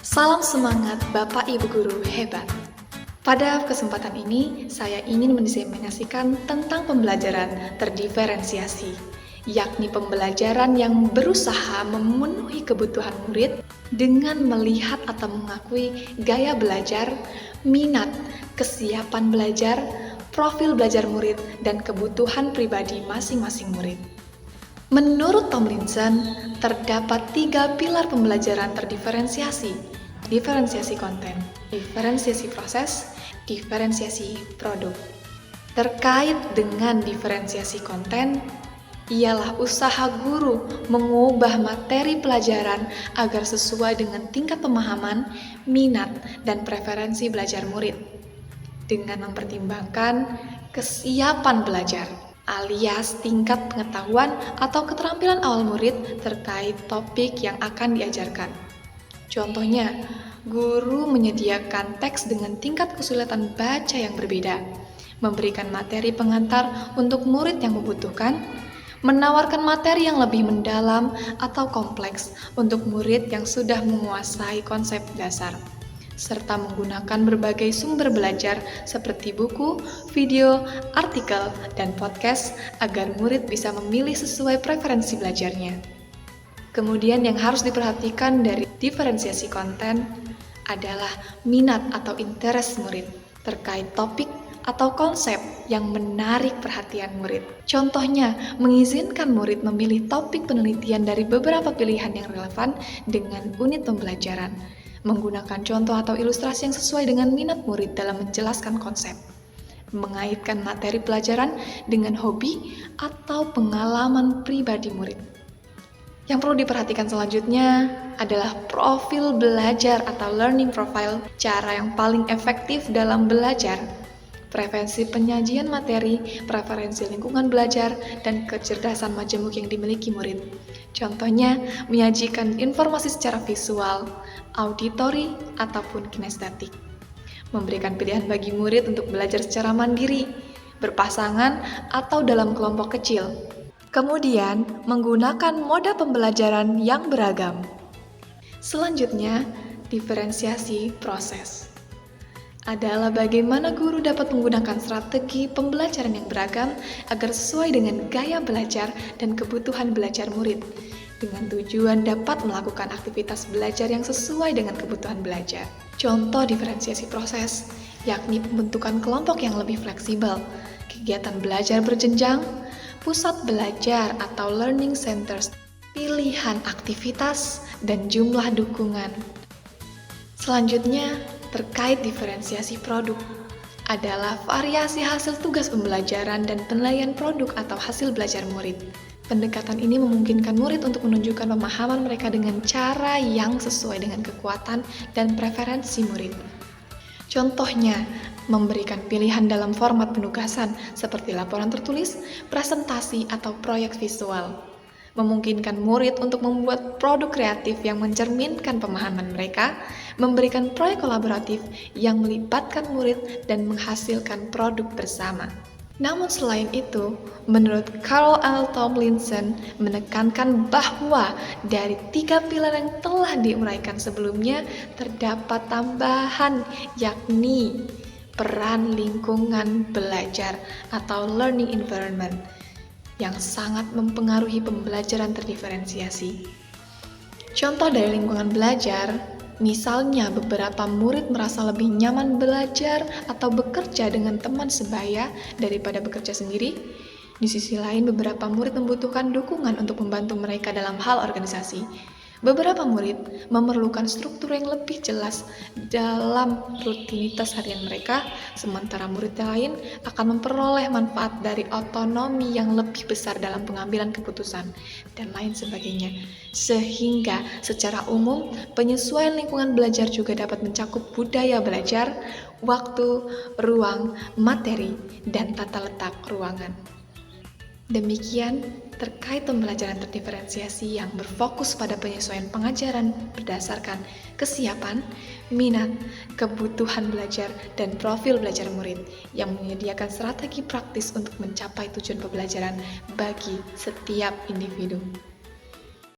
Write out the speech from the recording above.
Salam semangat Bapak Ibu Guru hebat. Pada kesempatan ini, saya ingin mendiseminasikan tentang pembelajaran terdiferensiasi, yakni pembelajaran yang berusaha memenuhi kebutuhan murid dengan melihat atau mengakui gaya belajar, minat, kesiapan belajar, profil belajar murid, dan kebutuhan pribadi masing-masing murid. Menurut Tomlinson, terdapat 3 pilar pembelajaran terdiferensiasi: diferensiasi konten, diferensiasi proses, diferensiasi produk. Terkait dengan diferensiasi konten, ialah usaha guru mengubah materi pelajaran agar sesuai dengan tingkat pemahaman, minat, dan preferensi belajar murid, dengan mempertimbangkan kesiapan belajar, alias tingkat pengetahuan atau keterampilan awal murid terkait topik yang akan diajarkan. Contohnya, guru menyediakan teks dengan tingkat kesulitan baca yang berbeda, memberikan materi pengantar untuk murid yang membutuhkan, menawarkan materi yang lebih mendalam atau kompleks untuk murid yang sudah menguasai konsep dasar, serta menggunakan berbagai sumber belajar seperti buku, video, artikel, dan podcast agar murid bisa memilih sesuai preferensi belajarnya. Kemudian yang harus diperhatikan dari diferensiasi konten adalah minat atau interest murid terkait topik atau konsep yang menarik perhatian murid. Contohnya, mengizinkan murid memilih topik penelitian dari beberapa pilihan yang relevan dengan unit pembelajaran, menggunakan contoh atau ilustrasi yang sesuai dengan minat murid dalam menjelaskan konsep, mengaitkan materi pelajaran dengan hobi atau pengalaman pribadi murid. Yang perlu diperhatikan selanjutnya adalah profil belajar atau learning profile, cara yang paling efektif dalam belajar, preferensi penyajian materi, preferensi lingkungan belajar, dan kecerdasan majemuk yang dimiliki murid. Contohnya, menyajikan informasi secara visual, auditori, ataupun kinestetik. Memberikan pilihan bagi murid untuk belajar secara mandiri, berpasangan, atau dalam kelompok kecil. Kemudian, menggunakan moda pembelajaran yang beragam. Selanjutnya, diferensiasi proses adalah bagaimana guru dapat menggunakan strategi pembelajaran yang beragam agar sesuai dengan gaya belajar dan kebutuhan belajar murid, dengan tujuan dapat melakukan aktivitas belajar yang sesuai dengan kebutuhan belajar. Contoh diferensiasi proses, yakni pembentukan kelompok yang lebih fleksibel, kegiatan belajar berjenjang, pusat belajar atau learning centers, pilihan aktivitas, dan jumlah dukungan. Selanjutnya, terkait diferensiasi produk adalah variasi hasil tugas pembelajaran dan penilaian produk atau hasil belajar murid. Pendekatan ini memungkinkan murid untuk menunjukkan pemahaman mereka dengan cara yang sesuai dengan kekuatan dan preferensi murid. Contohnya, memberikan pilihan dalam format penugasan seperti laporan tertulis, presentasi, atau proyek visual. Memungkinkan murid untuk membuat produk kreatif yang mencerminkan pemahaman mereka, memberikan proyek kolaboratif yang melibatkan murid dan menghasilkan produk bersama. Namun selain itu, menurut Carol L. Tomlinson menekankan bahwa dari 3 pilar yang telah diuraikan sebelumnya terdapat tambahan, yakni peran lingkungan belajar atau learning environment yang sangat mempengaruhi pembelajaran terdiferensiasi. Contoh dari lingkungan belajar, misalnya beberapa murid merasa lebih nyaman belajar atau bekerja dengan teman sebaya daripada bekerja sendiri. Di sisi lain, beberapa murid membutuhkan dukungan untuk membantu mereka dalam hal organisasi. Beberapa murid memerlukan struktur yang lebih jelas dalam rutinitas harian mereka, sementara murid lain akan memperoleh manfaat dari otonomi yang lebih besar dalam pengambilan keputusan, dan lain sebagainya. Sehingga secara umum, penyesuaian lingkungan belajar juga dapat mencakup budaya belajar, waktu, ruang, materi, dan tata letak ruangan. Demikian terkait pembelajaran terdiferensiasi yang berfokus pada penyesuaian pengajaran berdasarkan kesiapan, minat, kebutuhan belajar, dan profil belajar murid yang menyediakan strategi praktis untuk mencapai tujuan pembelajaran bagi setiap individu.